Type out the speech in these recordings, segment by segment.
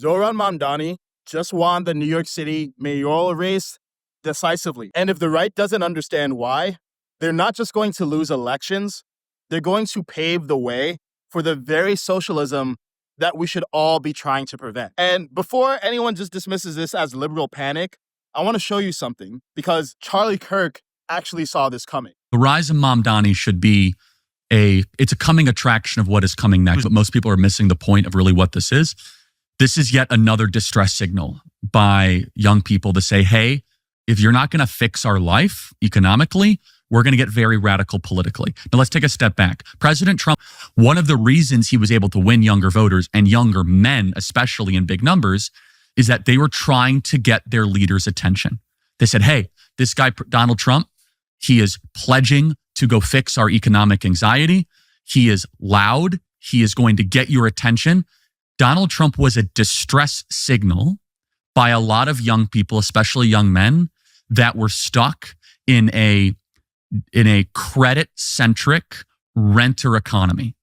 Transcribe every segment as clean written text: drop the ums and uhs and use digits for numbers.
Zohran Mandani just won the New York City mayoral race decisively. And if the right doesn't understand why, they're not just going to lose elections, they're going to pave the way for the very socialism that we should all be trying to prevent. And before anyone just dismisses this as liberal panic, I want to show you something because Charlie Kirk actually saw this coming. The rise of Mamdani should be it's a coming attraction of what is coming next, but most people are missing the point of really what this is. This is yet another distress signal by young people to say, hey, if you're not going to fix our life economically, we're going to get very radical politically. Now, let's take a step back. President Trump, one of the reasons he was able to win younger voters and younger men, especially in big numbers, is that they were trying to get their leaders' attention. They said, hey, this guy, Donald Trump, he is pledging to go fix our economic anxiety. He is loud. He is going to get your attention. Donald Trump was a distress signal by a lot of young people, especially young men, that were stuck in a credit-centric renter economy.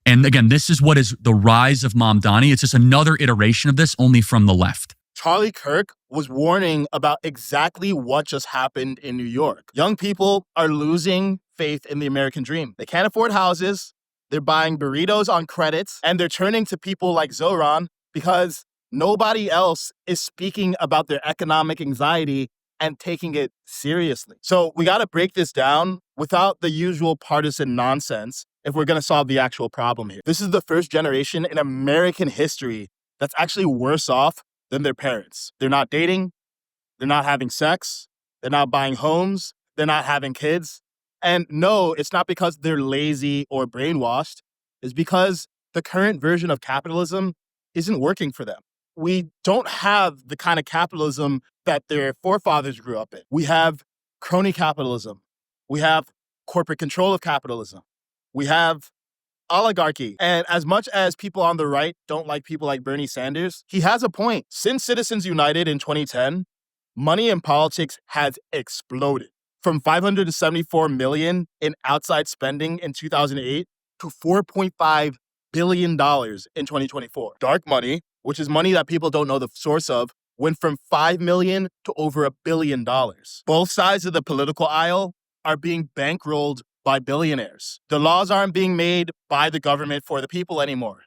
And again, this is what is the rise of Mamdani. It's just another iteration of this, only from the left. Charlie Kirk was warning about exactly what just happened in New York. Young people are losing faith in the American dream. They can't afford houses, they're buying burritos on credits, and they're turning to people like Zohran because nobody else is speaking about their economic anxiety and taking it seriously. So we got to break this down without the usual partisan nonsense if we're going to solve the actual problem here. This is the first generation in American history that's actually worse off than their parents. They're not dating, they're not having sex, they're not buying homes, they're not having kids. And no, it's not because they're lazy or brainwashed. It's because the current version of capitalism isn't working for them. We don't have the kind of capitalism that their forefathers grew up in. We have crony capitalism. We have corporate control of capitalism. We have oligarchy. And as much as people on the right don't like people like Bernie Sanders, he has a point. Since Citizens United in 2010, money in politics has exploded. From $574 million in outside spending in 2008 to $4.5 billion in 2024. Dark money, which is money that people don't know the source of, went from $5 million to over $1 billion. Both sides of the political aisle are being bankrolled by billionaires. The laws aren't being made by the government for the people anymore.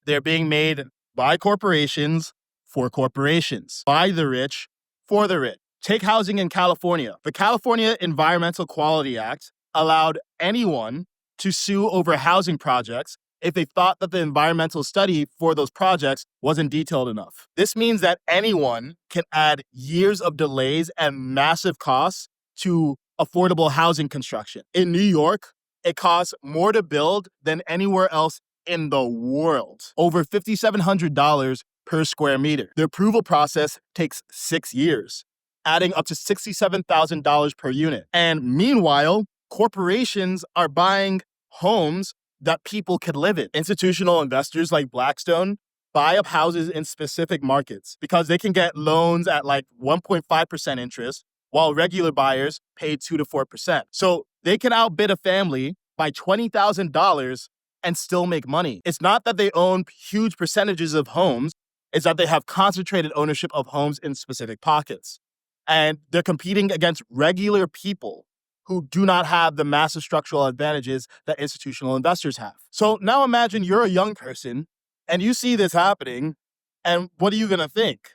They're being made by corporations for corporations, by the rich for the rich. Take housing in California. The California Environmental Quality Act allowed anyone to sue over housing projects if they thought that the environmental study for those projects wasn't detailed enough. This means that anyone can add years of delays and massive costs to affordable housing construction. In New York, it costs more to build than anywhere else in the world. Over $5,700 per square meter. The approval process takes 6 years, adding up to $67,000 per unit. And meanwhile, corporations are buying homes that people could live in. Institutional investors like Blackstone buy up houses in specific markets because they can get loans at like 1.5% interest, while regular buyers pay 2 to 4%. So they can outbid a family by $20,000 and still make money. It's not that they own huge percentages of homes, it's that they have concentrated ownership of homes in specific pockets. And they're competing against regular people who do not have the massive structural advantages that institutional investors have. So now imagine you're a young person and you see this happening, and what are you gonna think?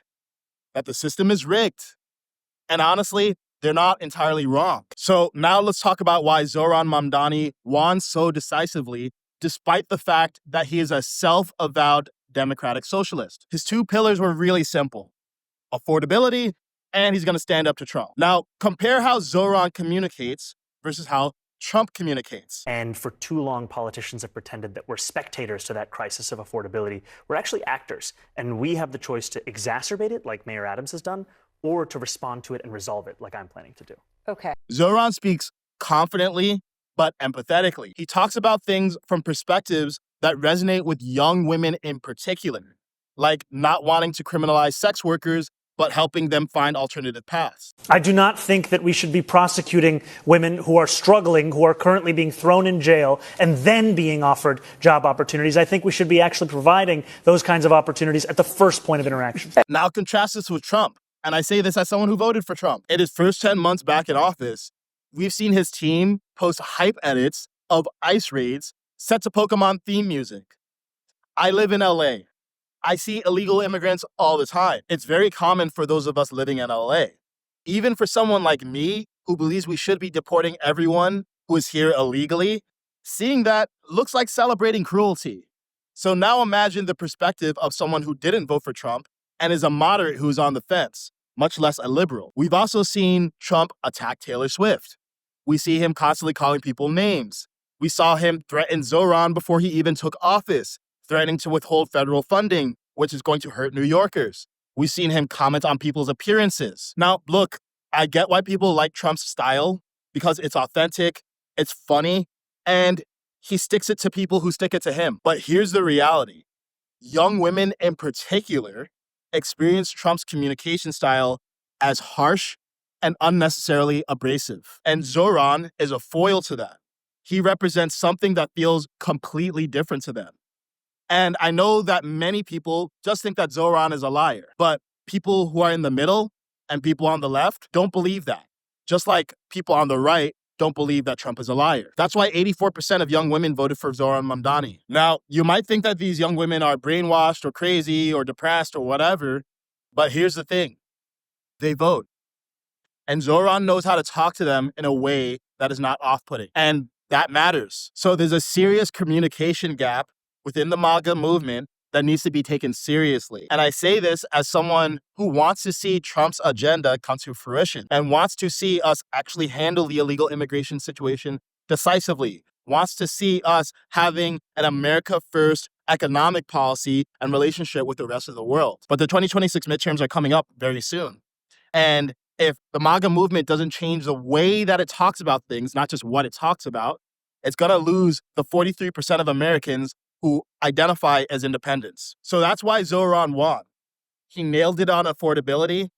That the system is rigged. And honestly, they're not entirely wrong. So now let's talk about why Zohran Mandani won so decisively, despite the fact that he is a self-avowed democratic socialist. His two pillars were really simple: affordability, and he's going to stand up to Trump. Now, compare how Zohran communicates versus how Trump communicates. And for too long, politicians have pretended that we're spectators to that crisis of affordability. We're actually actors, and we have the choice to exacerbate it, like Mayor Adams has done, or to respond to it and resolve it, like I'm planning to do. Okay. Zohran speaks confidently, but empathetically. He talks about things from perspectives that resonate with young women in particular, like not wanting to criminalize sex workers, but helping them find alternative paths. I do not think that we should be prosecuting women who are struggling, who are currently being thrown in jail, and then being offered job opportunities. I think we should be actually providing those kinds of opportunities at the first point of interaction. Now contrast this with Trump. And I say this as someone who voted for Trump. In his first 10 months back in office, we've seen his team post hype edits of ICE raids set to Pokemon theme music. I live in LA. I see illegal immigrants all the time. It's very common for those of us living in LA. Even for someone like me, who believes we should be deporting everyone who is here illegally, seeing that looks like celebrating cruelty. So now imagine the perspective of someone who didn't vote for Trump and is a moderate who's on the fence, much less a liberal. We've also seen Trump attack Taylor Swift. We see him constantly calling people names. We saw him threaten Zohran before he even took office, threatening to withhold federal funding, which is going to hurt New Yorkers. We've seen him comment on people's appearances. Now, look, I get why people like Trump's style because it's authentic, it's funny, and he sticks it to people who stick it to him. But here's the reality. Young women in particular experience Trump's communication style as harsh and unnecessarily abrasive. And Zohran is a foil to that. He represents something that feels completely different to them. And I know that many people just think that Zohran is a liar, but people who are in the middle and people on the left don't believe that. Just like people on the right don't believe that Trump is a liar. That's why 84% of young women voted for Zohran Mandani. Now, you might think that these young women are brainwashed or crazy or depressed or whatever, but here's the thing. They vote. And Zohran knows how to talk to them in a way that is not off-putting. And that matters. So there's a serious communication gap within the MAGA movement that needs to be taken seriously. And I say this as someone who wants to see Trump's agenda come to fruition and wants to see us actually handle the illegal immigration situation decisively, wants to see us having an America First economic policy and relationship with the rest of the world. But the 2026 midterms are coming up very soon. And if the MAGA movement doesn't change the way that it talks about things, not just what it talks about, it's going to lose the 43% of Americans who identify as independents. So that's why Zohran won. He nailed it on affordability,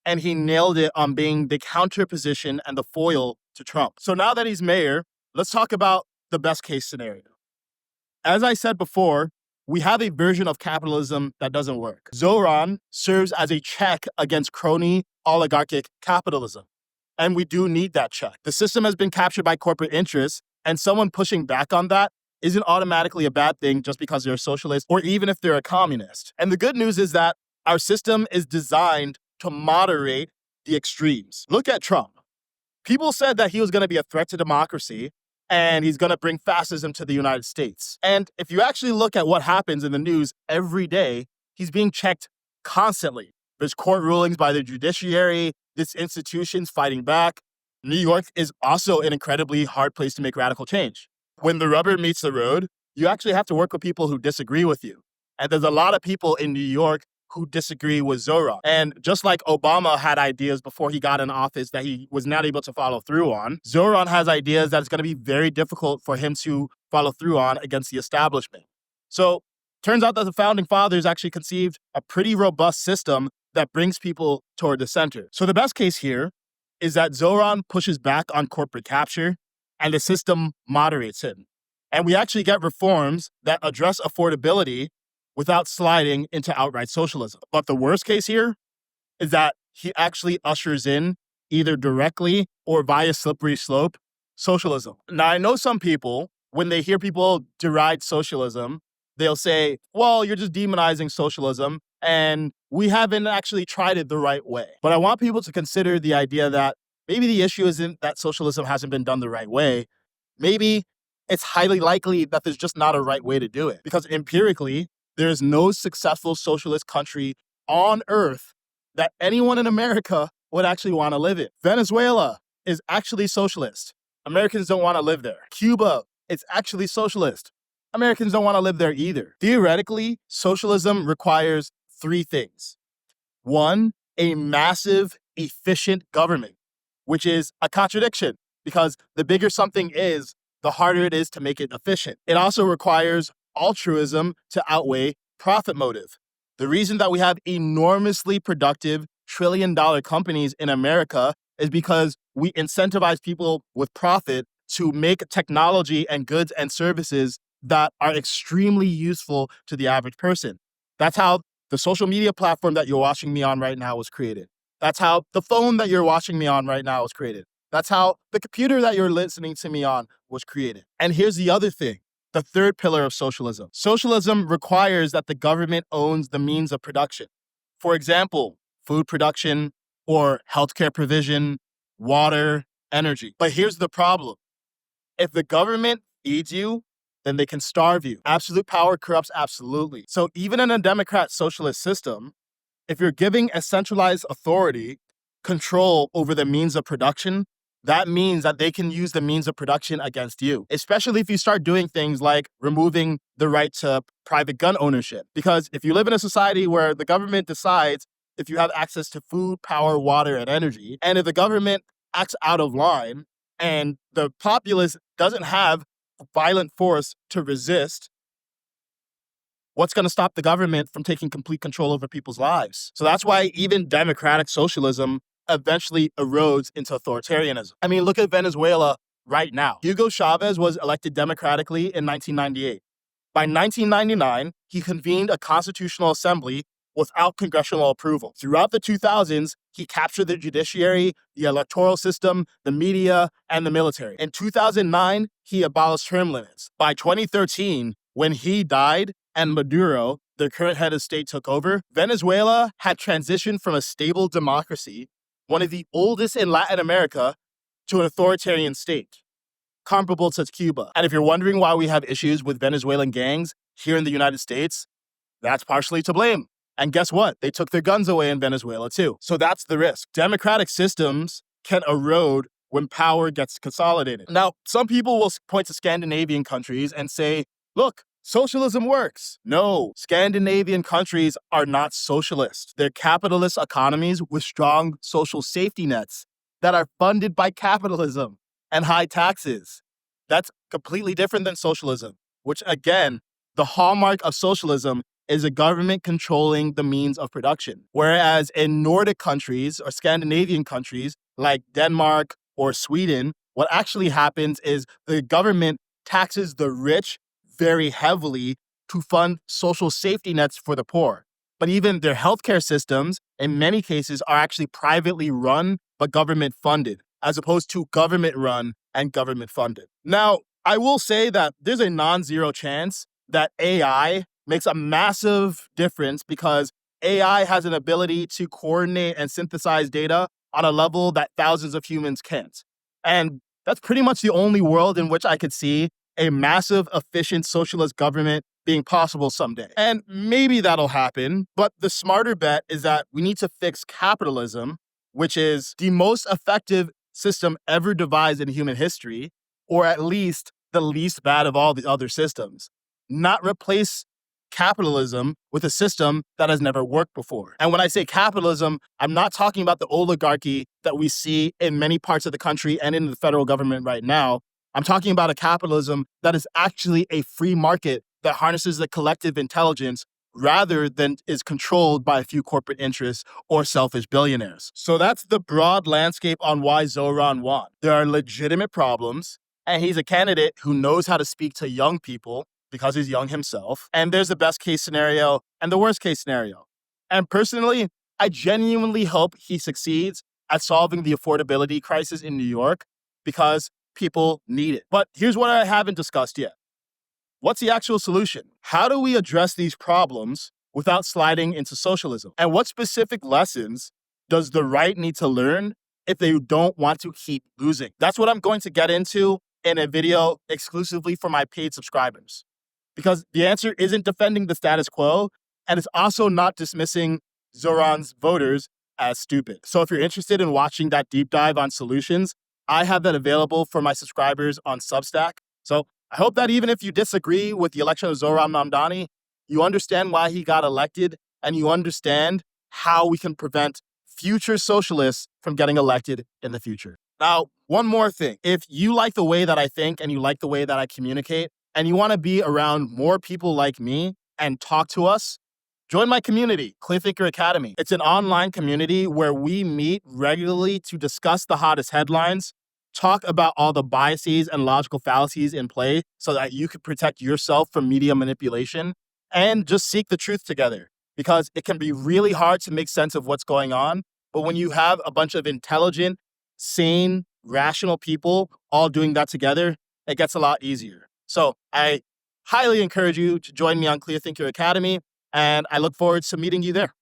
and he nailed it on being the counterposition and the foil to Trump. So now that he's mayor, let's talk about the best case scenario. As I said before, we have a version of capitalism that doesn't work. Zohran serves as a check against crony oligarchic capitalism. And we do need that check. The system has been captured by corporate interests, and someone pushing back on that isn't automatically a bad thing just because they're a socialist or even if they're a communist. And the good news is that our system is designed to moderate the extremes. Look at Trump. People said that he was going to be a threat to democracy and he's going to bring fascism to the United States. And if you actually look at what happens in the news every day, he's being checked constantly. There's court rulings by the judiciary, this institution's fighting back. New York is also an incredibly hard place to make radical change. When the rubber meets the road, you actually have to work with people who disagree with you. And there's a lot of people in New York who disagree with Zohran. And just like Obama had ideas before he got in office that he was not able to follow through on, Zohran has ideas that it's going to be very difficult for him to follow through on against the establishment. So turns out that the founding fathers actually conceived a pretty robust system that brings people toward the center. So the best case here is that Zohran pushes back on corporate capture and the system moderates him. And we actually get reforms that address affordability without sliding into outright socialism. But the worst case here is that he actually ushers in, either directly or via slippery slope, socialism. Now, I know some people, when they hear people deride socialism, they'll say, well, you're just demonizing socialism, and we haven't actually tried it the right way. But I want people to consider the idea that maybe the issue isn't that socialism hasn't been done the right way. Maybe it's highly likely that there's just not a right way to do it. Because empirically, there is no successful socialist country on earth that anyone in America would actually want to live in. Venezuela is actually socialist. Americans don't want to live there. Cuba is actually socialist. Americans don't want to live there either. Theoretically, socialism requires three things. One, a massive, efficient government, which is a contradiction because the bigger something is, the harder it is to make it efficient. It also requires altruism to outweigh profit motive. The reason that we have enormously productive trillion-dollar companies in America is because we incentivize people with profit to make technology and goods and services that are extremely useful to the average person. That's how the social media platform that you're watching me on right now was created. That's how the phone that you're watching me on right now was created. That's how the computer that you're listening to me on was created. And here's the other thing, the third pillar of socialism. Socialism requires that the government owns the means of production. For example, food production or healthcare provision, water, energy. But here's the problem. If the government feeds you, then they can starve you. Absolute power corrupts absolutely. So even in a democrat socialist system, if you're giving a centralized authority control over the means of production, that means that they can use the means of production against you, especially if you start doing things like removing the right to private gun ownership. Because if you live in a society where the government decides if you have access to food, power, water, and energy, and if the government acts out of line and the populace doesn't have violent force to resist, what's going to stop the government from taking complete control over people's lives? So that's why even democratic socialism eventually erodes into authoritarianism. I mean, look at Venezuela right now. Hugo Chavez was elected democratically in 1998. By 1999, he convened a constitutional assembly without congressional approval. Throughout the 2000s, he captured the judiciary, the electoral system, the media, and the military. In 2009, he abolished term limits. By 2013, when he died and Maduro, the current head of state, took over, Venezuela had transitioned from a stable democracy, one of the oldest in Latin America, to an authoritarian state, comparable to Cuba. And if you're wondering why we have issues with Venezuelan gangs here in the United States, that's partially to blame. And guess what? They took their guns away in Venezuela too. So that's the risk. Democratic systems can erode when power gets consolidated. Now, some people will point to Scandinavian countries and say, look, socialism works. No, Scandinavian countries are not socialist. They're capitalist economies with strong social safety nets that are funded by capitalism and high taxes. That's completely different than socialism, which again, the hallmark of socialism is a government controlling the means of production. Whereas in Nordic countries or Scandinavian countries like Denmark or Sweden, what actually happens is the government taxes the rich very heavily to fund social safety nets for the poor. But even their healthcare systems, in many cases, are actually privately run but government funded, as opposed to government run and government funded. Now, I will say that there's a non-zero chance that AI makes a massive difference because AI has an ability to coordinate and synthesize data on a level that thousands of humans can't. And that's pretty much the only world in which I could see a massive, efficient socialist government being possible someday. And maybe that'll happen, but the smarter bet is that we need to fix capitalism, which is the most effective system ever devised in human history, or at least the least bad of all the other systems. Not replace capitalism with a system that has never worked before. And when I say capitalism, I'm not talking about the oligarchy that we see in many parts of the country and in the federal government right now. I'm talking about a capitalism that is actually a free market that harnesses the collective intelligence rather than is controlled by a few corporate interests or selfish billionaires. So that's the broad landscape on why Zohran won. There are legitimate problems, and he's a candidate who knows how to speak to young people because he's young himself. And there's the best case scenario and the worst case scenario. And personally, I genuinely hope he succeeds at solving the affordability crisis in New York because people need it. But here's what I haven't discussed yet. What's the actual solution? How do we address these problems without sliding into socialism? And what specific lessons does the right need to learn if they don't want to keep losing? That's what I'm going to get into in a video exclusively for my paid subscribers. Because the answer isn't defending the status quo, and it's also not dismissing Zohran's voters as stupid. So if you're interested in watching that deep dive on solutions, I have that available for my subscribers on Substack. So I hope that even if you disagree with the election of Zohran Mandani, you understand why he got elected and you understand how we can prevent future socialists from getting elected in the future. Now, one more thing. If you like the way that I think and you like the way that I communicate, and you want to be around more people like me and talk to us, Join my community, Clear Thinker Academy. It's an online community where we meet regularly to discuss the hottest headlines, talk about all the biases and logical fallacies in play so that you can protect yourself from media manipulation, and just seek the truth together. Because it can be really hard to make sense of what's going on, but when you have a bunch of intelligent, sane, rational people all doing that together, it gets a lot easier. So I highly encourage you to join me on Clear Thinker Academy, and I look forward to meeting you there.